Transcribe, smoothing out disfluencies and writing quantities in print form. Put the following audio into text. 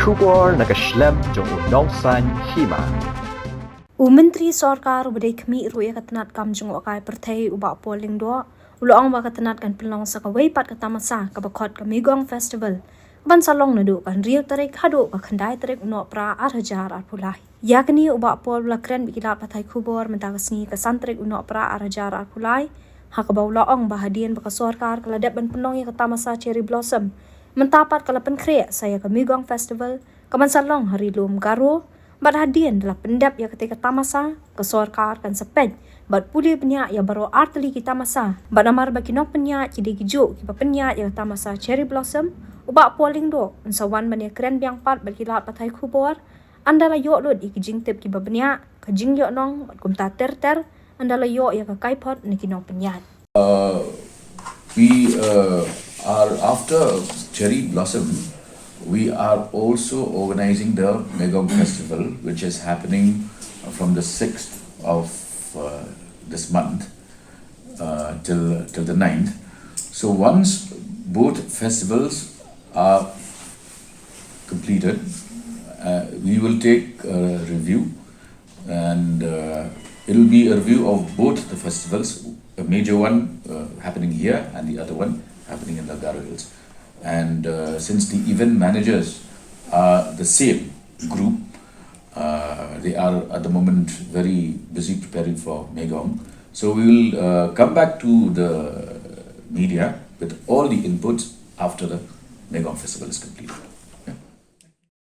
Kubor nakaslem jong unongsan Hima. Menteri Sorkar ubadai kami ruya katanat kam jong wakai pertai ubak polling do ulang ba katanat kan Pynlong sa kawai pat ka Tamasa ka bakot ka Megong festival ban salong nadu kan riak tarik hadu ka khandai tarik uno pra 8,000 pulai yakni ubak pol la kren bikilat patai Kubor mentagasni ka santrik uno pra 8,000 pulai hak ba ulang ba Hadien ba ka Sorkar kala dep ban Pynlong ya ka Tamasa cherry blossom mentapat kala penkre saya ka Megong festival kaman salong hari lum garo Bad Hadien adalah pendap yang ketika Tamasa ke Sorkar kan seped. Bad pulih penyak yang baru arteli kita Tamasa. Bad namar bagi nok penyak jadi gijuk kipa penyak yang Tamasa cherry blossom. Ubak polling do. Unsawan banyak keren biang pat bagi lat patai Kubor. Andala yok lud iki jing tip kipa penyak. Kajing yok nong bad kumta ter. Andala yok yang ke kaipot niki nok penyak. We are after cherry blossom. We are also organizing the Megong festival, which is happening from the 6th of this month till the 9th. So once both festivals are completed, we will take a review, and it will be a review of both the festivals, a major one happening here and the other one happening in the Garo Hills. And since the event managers are the same group, they are at the moment very busy preparing for Megong. So we will come back to the media with all the inputs after the Megong festival is completed.